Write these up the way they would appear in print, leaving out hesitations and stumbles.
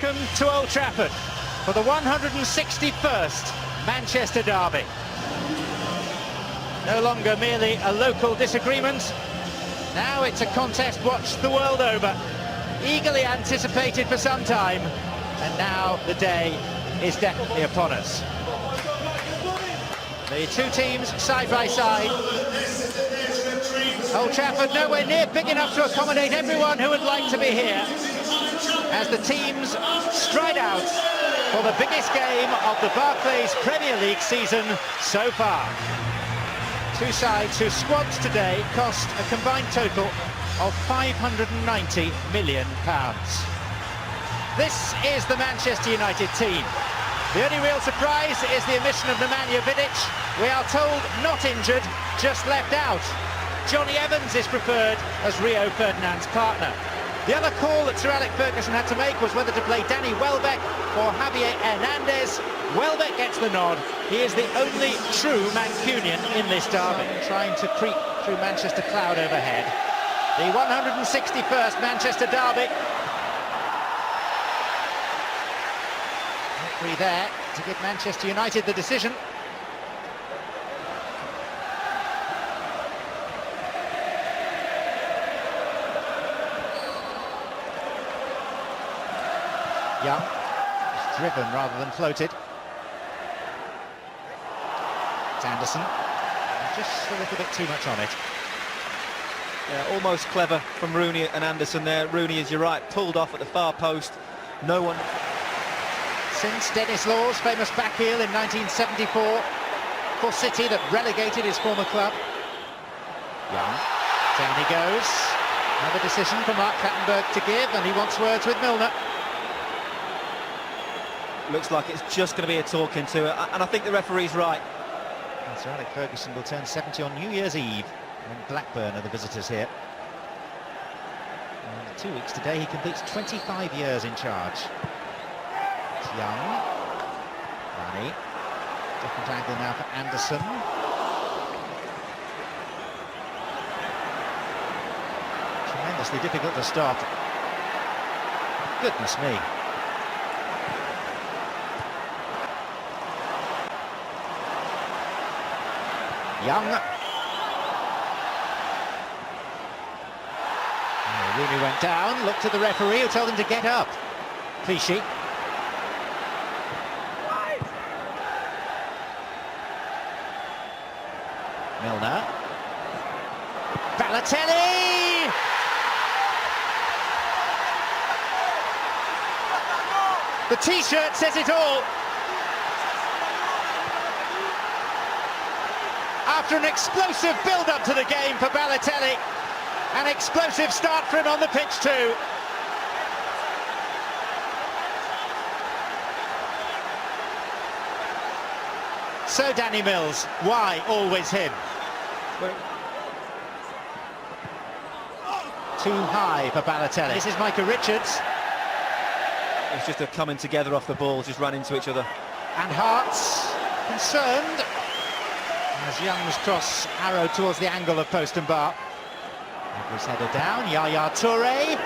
Welcome to Old Trafford for the 161st Manchester derby. No longer merely a local disagreement, now it's a contest watched the world over, eagerly anticipated for some time, and now the day is definitely upon us. The two teams side by side. Old Trafford nowhere near big enough to accommodate everyone who would like to be here, as the teams stride out for the biggest game of the Barclays Premier League season so far. Two sides whose squads today cost a combined total of £590 million. This is the Manchester United team. The only real surprise is the omission of Nemanja Vidic. We are told not injured, just left out. Johnny Evans is preferred as Rio Ferdinand's partner. The other call that Sir Alex Ferguson had to make was whether to play Danny Welbeck or Javier Hernandez. Welbeck gets the nod. He is the only true Mancunian in this derby. Trying to creep through Manchester cloud overhead. The 161st Manchester derby. Referee there to give Manchester United the decision. Young, driven rather than floated. It's Anderson, just a little bit too much on it. Yeah, almost clever from Rooney and Anderson there. Rooney, as you're right, pulled off at the far post. No one... Since Dennis Law's famous back heel in 1974 for City that relegated his former club. Young, down he goes. Another decision for Mark Clattenburg to give, and he wants words with Milner. Looks like it's just going to be a talking to, and I think the referee's right. And Sir Alex Ferguson will turn 70 on New Year's Eve, when Blackburn are the visitors here. And in 2 weeks today, he completes 25 years in charge. It's Young. Rani. Different angle now for Anderson. Tremendously difficult to stop. Goodness me. Young. Oh, Rooney went down, looked at the referee who told him to get up. Clichy. Milner. Balotelli! The T-shirt says it all. After an explosive build-up to the game for Balotelli, an explosive start for him on the pitch too. So Danny Mills, why always him? Too high for Balotelli. This is Micah Richards. It's just a coming together off the ball, just ran into each other. And Hearts concerned as Young's cross arrowed towards the angle of post and bar. Ever's header down, Yaya Toure.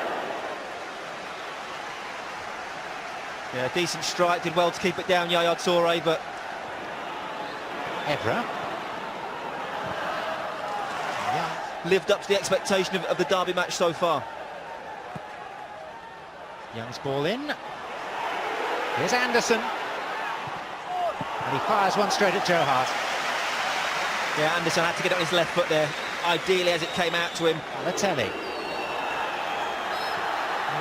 Yeah, decent strike, did well to keep it down, Yaya Toure, but... Evra. Young. Lived up to the expectation of the derby match so far. Young's ball in. Here's Anderson. And he fires one straight at Joe Hart. Yeah, Anderson had to get on his left foot there, ideally as it came out to him. Balotelli. He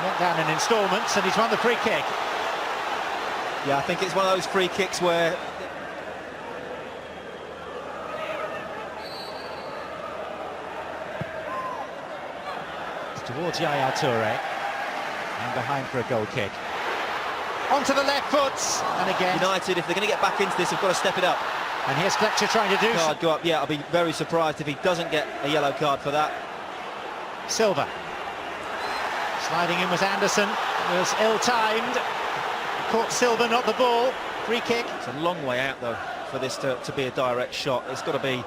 went down in instalments and he's won the free kick. Yeah, I think it's one of those free kicks where... It's towards Yaya Toure. And behind for a goal kick. Onto the left foot, and again... United, if they're going to get back into this, have got to step it up. And here's Fletcher trying to do... Card go up, yeah, I'll be very surprised if he doesn't get a yellow card for that. Silva. Sliding in was Anderson. It was ill-timed. Caught Silva, not the ball. Free kick. It's a long way out, though, for this to be a direct shot. It's got to be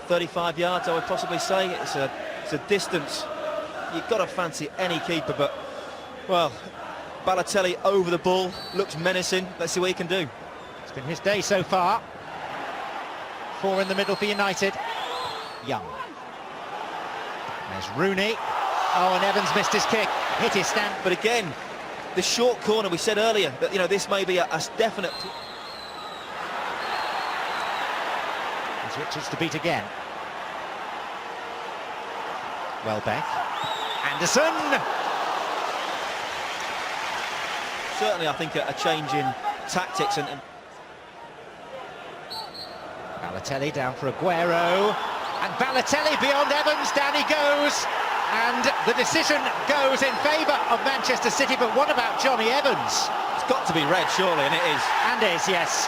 35 yards, I would possibly say. It's a distance you've got to fancy any keeper, but, well, Balotelli over the ball, looks menacing. Let's see what he can do. It's been his day so far. 4 in the middle for United. Young. There's Rooney. Oh, and Evans missed his kick. Hit his stand. But again, the short corner, we said earlier that, you know, this may be a definite... There's Richards to beat again. Welbeck. Anderson! Certainly, I think, a change in tactics and... Balotelli down for Aguero. And Balotelli beyond Evans, down he goes. And the decision goes in favour of Manchester City, but what about Johnny Evans? It's got to be red, surely, and it is. And is, yes.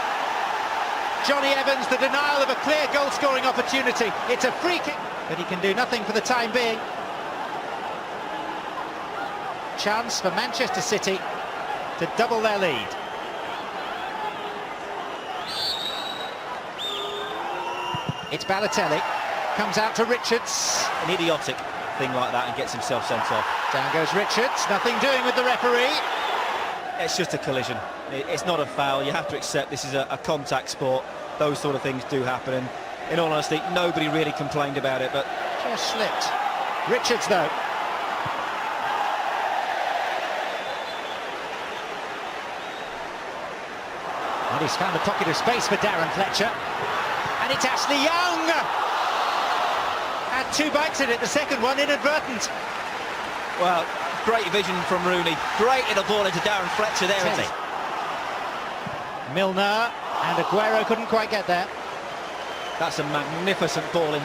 Johnny Evans, the denial of a clear goal-scoring opportunity. It's a free kick, but he can do nothing for the time being. Chance for Manchester City to double their lead. It's Balotelli, comes out to Richards. An idiotic thing like that and gets himself sent off. Down goes Richards, nothing doing with the referee. It's just a collision. It's not a foul. You have to accept this is a contact sport. Those sort of things do happen, and in all honesty, nobody really complained about it, but... Just slipped. Richards, though. And he's found a pocket of space for Darren Fletcher. And it's Ashley Young! Had 2 bites at it, the second one inadvertent. Well, great vision from Rooney. Great little ball into Darren Fletcher there. Milner, and Aguero couldn't quite get there. That's a magnificent ball in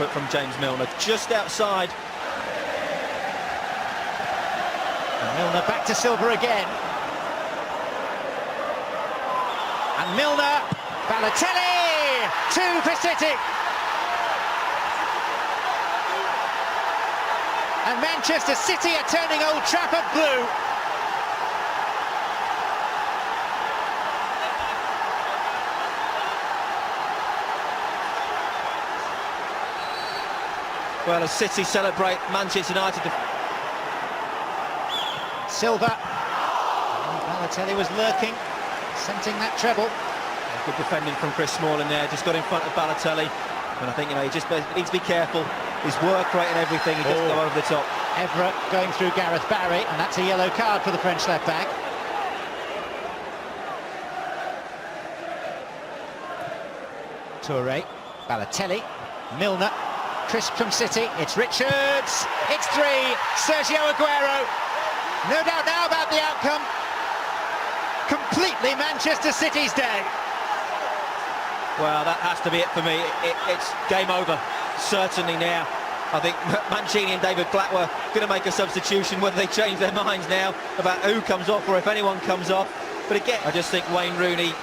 from James Milner, just outside. And Milner back to Silva again. And Milner, Balotelli, 2 for City. And Manchester City are turning Old Trafford blue. Well, as City celebrate, Manchester United... Silva. Balotelli was lurking, scenting that treble. Good defending from Chris Smalling there, just got in front of Balotelli. And I think, you know, he just needs to be careful. His work rate and everything, he doesn't go over the top. Evra going through Gareth Barry, and that's a yellow card for the French left-back. Toure, Balotelli, Milner, crisp from City, it's Richards, it's 3, Sergio Aguero. No doubt now about the outcome. Completely Manchester City's day. Well, that has to be it for me. It's game over, certainly now. I think Mancini and David Black were going to make a substitution, whether they change their minds now about who comes off or if anyone comes off. But again, I just think Wayne Rooney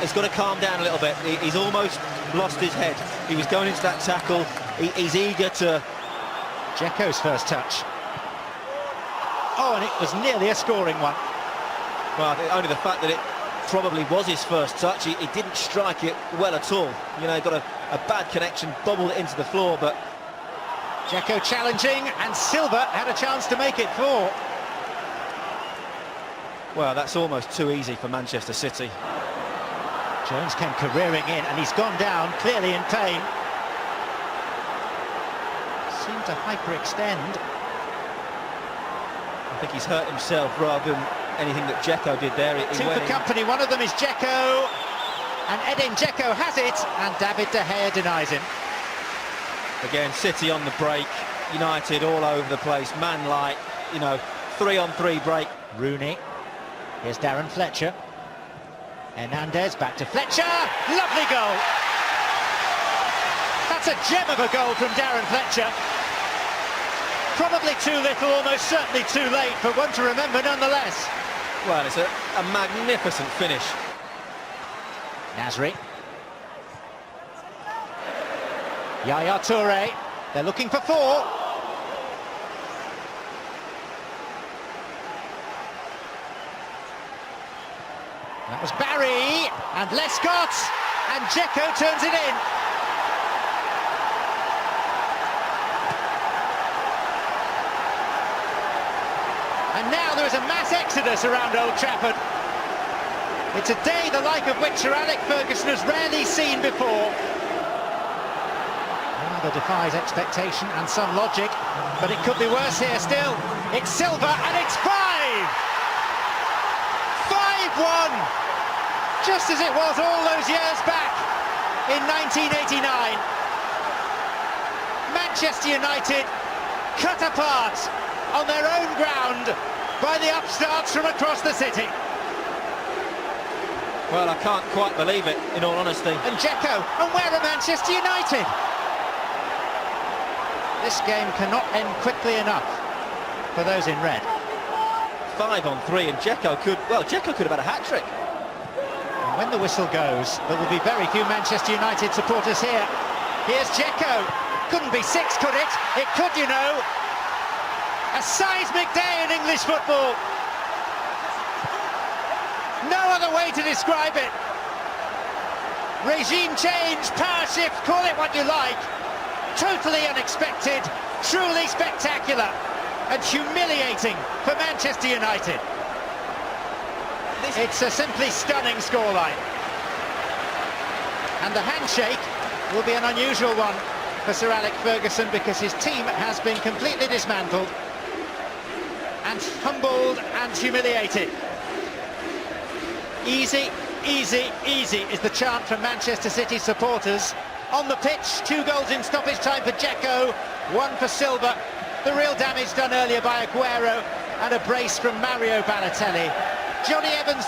has got to calm down a little bit. He's almost lost his head. He was going into that tackle. He's eager to... Dzeko's first touch. Oh, and it was nearly a scoring one. Well, only the fact that it probably was his first touch. He didn't strike it well at all. You know, he got a bad connection, bobbled it into the floor, but... Dzeko challenging, and Silva had a chance to make it 4. Well, that's almost too easy for Manchester City. Jones came careering in, and he's gone down, clearly in pain. Seemed to hyperextend. I think he's hurt himself rather than anything that Dzeko did there. 2 for company, one of them is Dzeko, and Edin Dzeko has it, and David De Gea denies him. Again, City on the break, United all over the place, man-like, you know, 3-on-3 break. Rooney, here's Darren Fletcher. Hernandez back to Fletcher, lovely goal. That's a gem of a goal from Darren Fletcher. Probably too little, almost certainly too late, but one to remember nonetheless. Well, it's a magnificent finish. Nasri. Yaya Toure, they're looking for 4. That was Barry, and Lescott, and Dzeko turns it in. And now the there is a mass exodus around Old Trafford. It's a day the like of which Sir Alex Ferguson has rarely seen before. Rather defies expectation and some logic, but it could be worse here still. It's Silva and it's 5! 5-1! Just as it was all those years back in 1989. Manchester United cut apart on their own ground by the upstarts from across the city. Well, I can't quite believe it, in all honesty. And Dzeko, and where are Manchester United? This game cannot end quickly enough for those in red. 5 on 3, and Dzeko could have had a hat-trick. And when the whistle goes, there will be very few Manchester United supporters here. Here's Dzeko. Couldn't be 6, could it? It could, you know. A seismic day in English football. No other way to describe it. Regime change, power shift, call it what you like. Totally unexpected, truly spectacular, and humiliating for Manchester United. It's a simply stunning scoreline. And the handshake will be an unusual one for Sir Alex Ferguson, because his team has been completely dismantled and humbled and humiliated. Easy, easy, easy is the chant from Manchester City supporters. On the pitch, 2 goals in stoppage time for Dzeko, 1 for Silva. The real damage done earlier by Aguero, and a brace from Mario Balotelli. Johnny Evans